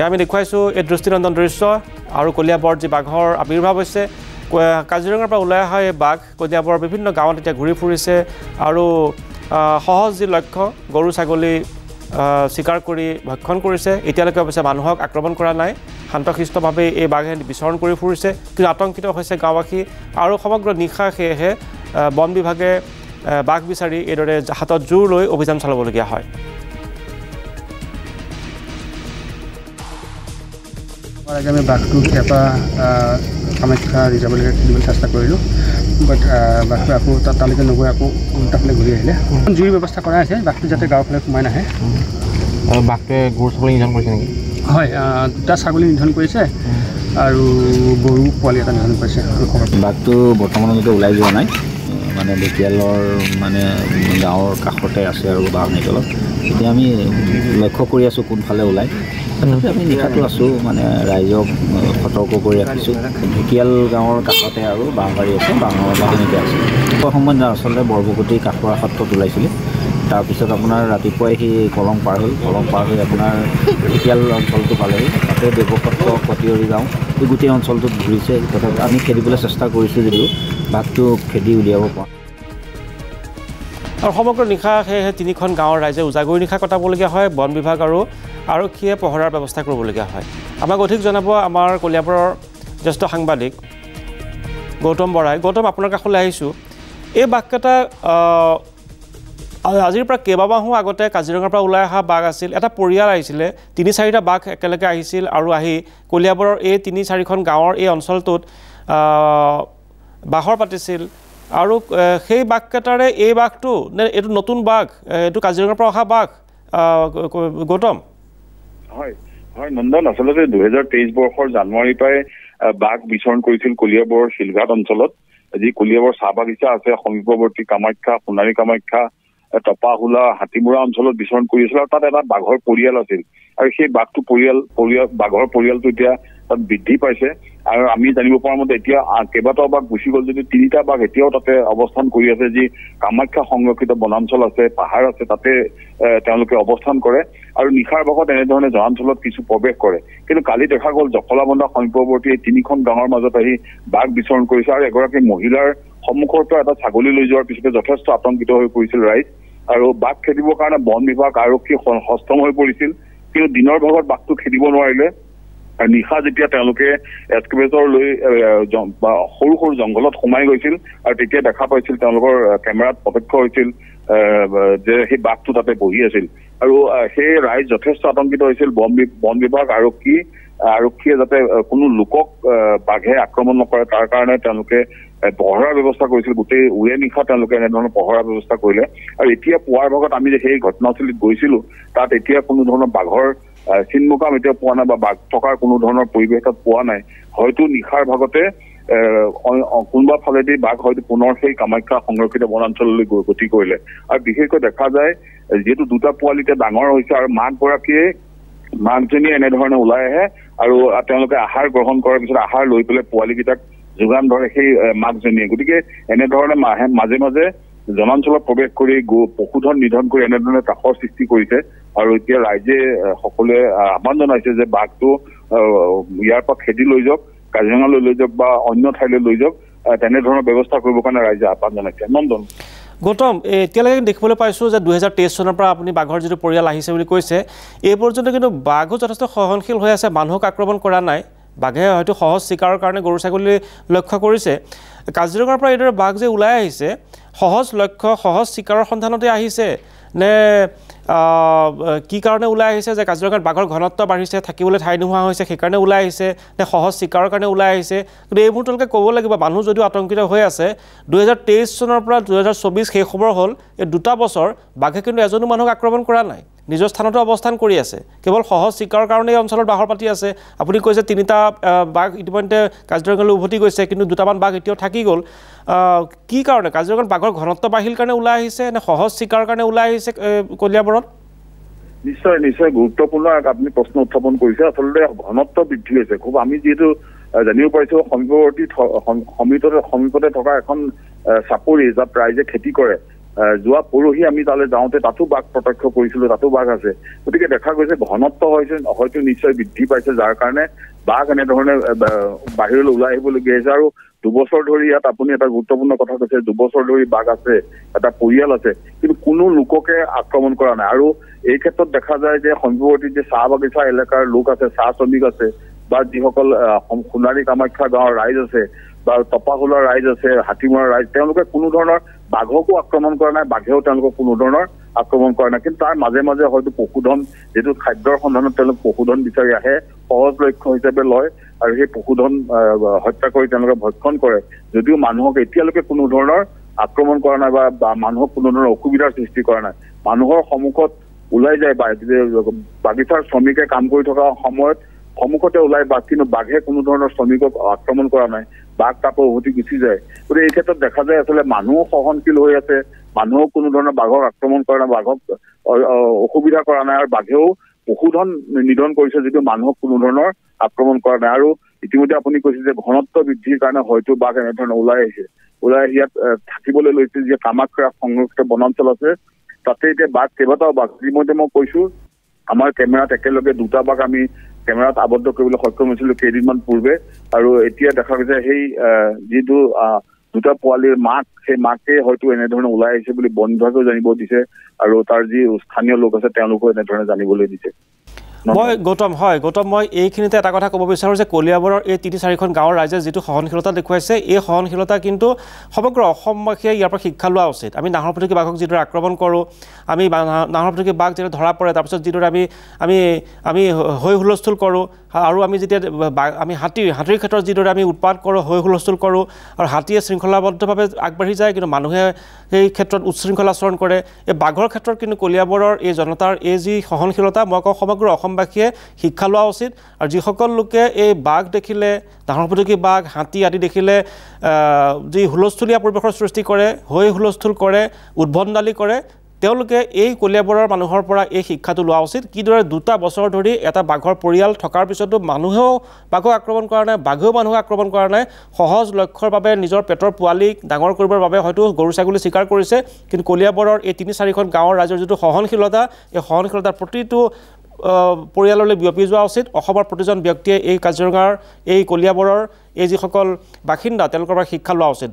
আমি দেখুৱাইছোঁ এই দৃষ্টিনন্দন দৃশ্য আৰু কলিয়াবৰত যি বাঘৰ আবিৰ্ভাৱ হৈছে কাজিৰঙাৰ পৰা ওলাই অহা এই বাঘ কলিয়াবৰৰ বিভিন্ন গাঁৱত এতিয়া ঘূৰি ফুৰিছে আৰু সহজ যি লক্ষ্য গৰু ছাগলী শিকাৰ কৰি ভক্ষণ কৰিছে এতিয়ালৈকে অৱশ্যে মানুহক আক্ৰমণ কৰা নাই শান্তশিষ্টভাৱে এই বাঘে বিচৰণ কৰি ফুৰিছে কিন্তু আতংকিত হৈছে গাঁওবাসী আৰু সমগ্ৰ নিশা সেয়েহে বন বিভাগে বাঘ বিচাৰি এইদৰে হাতত জোৰ লৈ অভিযান চলাবলগীয়া হয় আমি বাঘটো ইয়াৰ পৰা কামাখ্যা ৰিজাৰ্ভলৈকে খেলিবলৈ চেষ্টা কৰিলোঁ বাট বাঘটো আকৌ তালৈকে নগৈ আকৌ উল্টাফালে ঘূৰি আহিলে জুইৰ ব্যৱস্থা কৰা হৈছে বাঘটো যাতে গাঁৱৰ ফালে সোমাই নাহে আৰু বাঘটোৱে গৰু ছাগলী নিধন কৰিছে নেকি হয় দুটা ছাগলী নিধন কৰিছে আৰু গৰু পোৱালি এটা নিধন কৰিছে বাঘটো বৰ্তমানলৈকে ওলাই যোৱা নাই মানে ঢেকিয়ালৰ মানে গাঁৱৰ কাষতে আছে আৰু বাঘ নিতলত এতিয়া আমি লক্ষ্য কৰি আছোঁ কোনফালে ওলাই তথাপি আমি নিশাটো আছোঁ মানে ৰাইজক সতৰ্ক কৰি ৰাখিছোঁ ঢেকিয়াল গাঁৱৰ কাষতে আৰু বাঁহবাৰী আছে বাঁহনিতে আছে সময়ত আচলতে বৰবকুটি কাষৰ সত্ৰত ওলাইছিলে তাৰপিছত আপোনাৰ ৰাতিপুৱাই সি কলং পাৰ হৈ আপোনাৰ ঢেকিয়াল অঞ্চলটো পালেহি তাতে দেৱসত্ৰ কটিয়ৰী গাঁও এই গোটেই অঞ্চলটোত ঘূৰিছে তথাপি আমি খেদিবলৈ চেষ্টা কৰিছোঁ যদিও বাঘটো খেদি উলিয়াব পৰা আৰু সমগ্ৰ নিশা সেয়েহে তিনিখন গাঁৱৰ ৰাইজে উজাগৰি নিশা কটাবলগীয়া হয় বন বিভাগ আৰু আৰক্ষীয়ে পহৰাৰ ব্যৱস্থা কৰিবলগীয়া হয় আমাক অধিক জনাব আমাৰ কলিয়াবৰৰ জ্যেষ্ঠ সাংবাদিক গৌতম বৰাই গৌতম আপোনাৰ কাষলৈ আহিছোঁ এই বাঘকেইটা আজিৰ পৰা কেইবামাহো আগতে কাজিৰঙাৰ পৰা ওলাই অহা বাঘ আছিল এটা পৰিয়াল আহিছিলে ৩-৪টা বাঘ একেলগে আহিছিল আৰু আহি কলিয়াবৰৰ এই ৩-৪খন গাঁৱৰ এই অঞ্চলটোত বাঘৰ পাতিছিল আৰু সেই বাঘকেইটাৰে এই বাঘটো নে এইটো নতুন বাঘ এইটো কাজিৰঙাৰ পৰা অহা বাঘ গৌতম হয় হয় নন্দন আচলতে 2023 বৰ্ষৰ জানুৱাৰীৰ পৰাই বাঘ বিচৰণ কৰিছিল কলিয়াবৰৰ শিলঘাট অঞ্চলত যি কলিয়াবৰ চাহ বাগিচা আছে সমীপৱৰ্তী কামাখ্যা সোণাৰী কামাখ্যা টপাহোলা হাতীমুৰা অঞ্চলত বিচৰণ কৰি আছিল আৰু তাত এটা বাঘৰ পৰিয়াল আছিল আৰু সেই বাঘটো বাঘৰ পৰিয়ালটো এতিয়া তাত বৃদ্ধি পাইছে আৰু আমি জানিব পৰা মতে এতিয়া কেইবাটাও বাঘ গুচি গ'ল যদি 3টা বাঘ এতিয়াও তাতে অৱস্থান কৰি আছে যি কামাখ্যা সংৰক্ষিত বনাঞ্চল আছে পাহাৰ আছে তাতে তেওঁলোকে অৱস্থান কৰে আৰু নিশাৰ ভাগত এনেধৰণে জনাঞ্চলত কিছু প্ৰৱেশ কৰে কিন্তু কালি দেখা গ'ল জখলাবন্ধা সমীপৱৰ্তী 3খন গাঁৱৰ মাজত আহি বাঘ বিচৰণ কৰিছে আৰু এগৰাকী মহিলাৰ সন্মুখৰ পৰা এটা ছাগলী লৈ যোৱাৰ পিছতে যথেষ্ট আতংকিত হৈ পৰিছিল ৰাইজ আৰু বাঘ খেদিবৰ কাৰণে বন বিভাগ আৰক্ষী সষ্টম হৈ পৰিছিল কিন্তু দিনৰ ভাগত বাঘটো খেদিব নোৱাৰিলে আৰু নিশা যেতিয়া তেওঁলোকে এক্সকেভেটৰ লৈ সৰু সৰু জংঘলত সোমাই গৈছিল আৰু তেতিয়া দেখা পাইছিল তেওঁলোকৰ কেমেৰাত প্ৰত্যক্ষ হৈছিল যে সেই বাঘটো তাতে বহি আছিল আৰু সেই ৰাইজ যথেষ্ট আতংকিত হৈছিল বন বিভাগ আৰক্ষীয়ে যাতে কোনো লোকক বাঘে আক্ৰমণ নকৰে তাৰ কাৰণে তেওঁলোকে পহৰাৰ ব্যৱস্থা কৰিছিল গোটেই উৰে নিশা তেওঁলোকে এনেধৰণৰ পহৰাৰ ব্যৱস্থা কৰিলে আৰু এতিয়া পুৱাৰ ভাগত আমি সেই ঘটনাস্থলীত গৈছিলোঁ তাত এতিয়া কোনো ধৰণৰ বাঘৰ চিনমুকাম এতিয়া পোৱা নাই বা বাঘ থকাৰ কোনো ধৰণৰ পৰিৱেশ তাত পোৱা নাই হয়তো নিশাৰ ভাগতে কোনোবা ফালেদি বাঘ হয়তো পুনৰ সেই কামাখ্যা সংৰক্ষিত বনাঞ্চললৈ গতি কৰিলে আৰু বিশেষকৈ দেখা যায় যিহেতু দুটা পোৱালিতে ডাঙৰ হৈছে আৰু মাকজনীয়ে এনেধৰণে ওলাই আহে আৰু তেওঁলোকে আহাৰ গ্ৰহণ কৰাৰ পিছত আহাৰ লৈ পেলাই পোৱালিকেইটাক যোগান ধৰে সেই মাকজনীয়ে গতিকে এনেধৰণে মাজে মাজে জনাঞ্চলত প্ৰৱেশ কৰি পশুধন নিধন কৰি এনেধৰণে ত্ৰাসৰ সৃষ্টি কৰিছে আৰু এতিয়া ৰাইজে সকলোৱে আহ্বান জনাইছে যে বাঘটো ইয়াৰ পৰা খেদি লৈ যাওক কাজিৰঙালৈ লৈ যাওক বা অন্য ঠাইলৈ লৈ যাওক তেনেধৰণৰ ব্যৱস্থা কৰিবৰ কাৰণে ৰাইজে আহ্বান জনাইছে নন্দন গৌতম এতিয়ালৈকে দেখিবলৈ পাইছোঁ যে 2023 চনৰ পৰা আপুনি বাঘৰ যিটো পৰিয়াল আহিছে বুলি কৈছে এই পৰ্যন্ত কিন্তু বাঘো যথেষ্ট সহনশীল হৈ আছে মানুহক আক্ৰমণ কৰা নাই বাঘে হয়তো সহজ চিকাৰৰ কাৰণে গৰু ছাগলী লক্ষ্য কৰিছে কাজিৰঙাৰ পৰা এইদৰে বাঘ যে ওলাই আহিছে সহজ লক্ষ্য সহজ চিকাৰৰ সন্ধানতে আহিছে নে কি কাৰণে ওলাই আহিছে যে কাজিৰঙাত বাঘৰ ঘনত্ব বাঢ়িছে থাকিবলৈ ঠাই নোহোৱা হৈছে সেইকাৰণে ওলাই আহিছে নে সহজ চিকাৰৰ কাৰণে ওলাই আহিছে কিন্তু এই মুহূৰ্তলৈকে ক'ব লাগিব মানুহ যদিও আতংকিত হৈ আছে 2023 চনৰ পৰা 2024 শেষ খবৰ হ'ল এই 2 বছৰ বাঘে কিন্তু এজনো মানুহক আক্ৰমণ কৰা নাই নিজৰ স্থানতো অৱস্থান কৰি আছে কেৱল সহজ চিকাৰৰ কাৰণে এই অঞ্চলত বাঘৰ পাতি আছে আপুনি কৈছে 3টা বাঘ ইতিমধ্যে কাজিৰঙালৈ উভতি গৈছে কিন্তু 2টামান বাঘ এতিয়াও থাকি গ'ল কি কাৰণে কাজিৰঙাত বাঘৰ ঘনত্ব বাঢ়িল কাৰণে ওলাই আহিছে নে সহজ চিকাৰৰ কাৰণে ওলাই আহিছে কলিয়াবৰত নিশ্চয় গুৰুত্বপূৰ্ণ আপুনি প্ৰশ্ন উত্থাপন কৰিছে আচলতে ঘনত্ব বৃদ্ধি হৈছে খুব আমি যিহেতু জানিব পাৰিছোঁ সমীপতে থকা এখন চাপৰি যাত ৰাইজে খেতি কৰে যোৱা পৰহি আমি তালৈ যাওঁতে তাতো বাঘ প্ৰত্যক্ষ কৰিছিলোঁ, তাতো বাঘ আছে। গতিকে দেখা গৈছে ঘনত্ব হয়তো নিশ্চয় বৃদ্ধি পাইছে, যাৰ কাৰণে বাঘ এনেধৰণে বাহিৰলৈ ওলাই আহিবলগীয়া হৈছে। আৰু 2 বছৰ ধৰি ইয়াত আপুনি এটা গুৰুত্বপূৰ্ণ কথা কৈছে, 2 বছৰ ধৰি বাঘ আছে, এটা পৰিয়াল আছে, কিন্তু কোনো লোককে আক্ৰমণ কৰা নাই। আৰু এই ক্ষেত্ৰত দেখা যায় যে সমীপৱৰ্তী যে চাহ বাগিচা এলেকাৰ লোক আছে, চাহ শ্ৰমিক আছে, বা যিসকল সোণাৰী কামাখ্যা গাঁৱৰ ৰাইজ আছে বা তপাহোলাৰ ৰাইজ আছে, হাতীমৰাৰ ৰাইজ, তেওঁলোকে কোনো ধৰণৰ বাঘকো আক্ৰমণ কৰা নাই, বাঘেও তেওঁলোকক কোনো ধৰণৰ আক্ৰমণ কৰা নাই। কিন্তু তাৰ মাজে মাজে হয়তো পশুধন, যিটো খাদ্যৰ সন্ধানত তেওঁলোকে পশুধন বিচাৰি আহে, সহজ লক্ষ্য হিচাপে লয় আৰু সেই পশুধন হত্যা কৰি তেওঁলোকে ভক্ষণ কৰে। যদিও মানুহক এতিয়ালৈকে কোনো ধৰণৰ আক্ৰমণ কৰা নাই বা মানুহক কোনো ধৰণৰ অসুবিধাৰ সৃষ্টি কৰা নাই। মানুহৰ সন্মুখত ওলাই যায় বাগিচাৰ শ্ৰমিকে কাম কৰি থকা সময়ত সন্মুখতে ওলাই বাঘ, কিন্তু বাঘে কোনো ধৰণৰ শ্ৰমিকক আক্ৰমণ কৰা নাই, বাঘ তাপো উভতি গুচি যায়। গতিকে এই ক্ষেত্ৰত দেখা যায় আচলতে মানুহো সহনশীল হৈ আছে, মানুহক কোনো ধৰণৰ বাঘক আক্ৰমণ কৰা নাই, বাঘক অসুবিধা কৰা নাই, আৰু বাঘেও পশুধন নিধন কৰিছে যদিও মানুহক কোনো ধৰণৰ আক্ৰমণ কৰা নাই। আৰু ইতিমধ্যে আপুনি কৈছে যে ঘনত্ব বৃদ্ধিৰ কাৰণে হয়তো বাঘ এনেধৰণে ওলাই আহি ইয়াত থাকিবলৈ লৈছে। যে কামাখ্যা সংৰক্ষিত বনাঞ্চল আছে, তাতে এতিয়া বাঘ, কেইবাটাও বাঘ, ইতিমধ্যে মই কৈছো আমাৰ কেমেৰাত একেলগে 2টা বাঘ আমি কেমেৰাত আবদ্ধ কৰিবলৈ সক্ষম হৈছিলো কেইদিনমান পূৰ্বে। আৰু এতিয়া দেখা গৈছে সেই যিটো 2টা পোৱালিৰ মাক, সেই মাকে হয়তো এনেধৰণে ওলাই আহিছে বুলি বন বিভাগেও জানিব দিছে, আৰু তাৰ যি স্থানীয় লোক আছে তেওঁলোকেও এনেধৰণে জানিবলৈ দিছে। গৌতম, মই এইখিনিতে এটা কথা ক'ব বিচাৰোঁ যে কলিয়াবৰৰ এই 3-4খন গাঁৱৰ ৰাইজে যিটো সহনশীলতা দেখুৱাইছে, এই সহনশীলতা কিন্তু সমগ্ৰ অসমবাসীয়ে ইয়াৰ পৰা শিক্ষা লোৱা উচিত। আমি নাহৰফুটুকী বাঘক যিদৰে আক্ৰমণ কৰোঁ, আমি নাহৰফুটুকী বাঘ যেতিয়া ধৰা পৰে, তাৰপিছত যিদৰে আমি হৈ হুলস্থুল কৰোঁ, আৰু আমি যেতিয়া আমি হাতীৰ ক্ষেত্ৰত যিদৰে আমি উৎপাত কৰোঁ, হৈ হুলস্থুল কৰোঁ, আৰু হাতীয়ে শৃংখলাবদ্ধভাৱে আগবাঢ়ি যায়, কিন্তু মানুহে সেই ক্ষেত্ৰত উচ্ছৃংখল আচৰণ কৰে। এই বাঘৰ ক্ষেত্ৰত কিন্তু কলিয়াবৰৰ এই জনতাৰ এই যি সহনশীলতা, মই কওঁ সমগ্ৰ অসমবাসীয়ে শিক্ষা লোৱা উচিত। আৰু যিসকল লোকে এই বাঘ দেখিলে, নাহৰফুটুকী বাঘ, হাতী আদি দেখিলে যি হুলস্থুলীয়া পৰিৱেশৰ সৃষ্টি কৰে, হৈ হুলস্থুল কৰে, উদ্ভণ্ডালি কৰে, তেওঁলোকে এই কলিয়াবৰৰ মানুহৰ পৰা এই শিক্ষাটো লোৱা উচিত। কিদৰে 2টা বছৰ ধৰি এটা বাঘৰ পৰিয়াল থকাৰ পিছতো মানুহেও বাঘক আক্ৰমণ কৰা নাই, বাঘেও মানুহক আক্ৰমণ কৰা নাই। সহজ লক্ষ্যৰ বাবে নিজৰ পেটৰ পোৱালিক ডাঙৰ কৰিবৰ বাবে হয়তো গৰু ছাগলী চিকাৰ কৰিছে, কিন্তু কলিয়াবৰৰ এই 3-4খন গাঁৱৰ ৰাইজৰ যিটো সহনশীলতা, এই সহনশীলতাৰ প্ৰতিটো পৰিয়াললৈ বিয়পি যোৱা উচিত। অসমৰ প্ৰতিজন ব্যক্তিয়ে এই কাজিৰঙাৰ, এই কলিয়াবৰৰ এই যিসকল বাসিন্দা, তেওঁলোকৰ পৰা শিক্ষা লোৱা উচিত।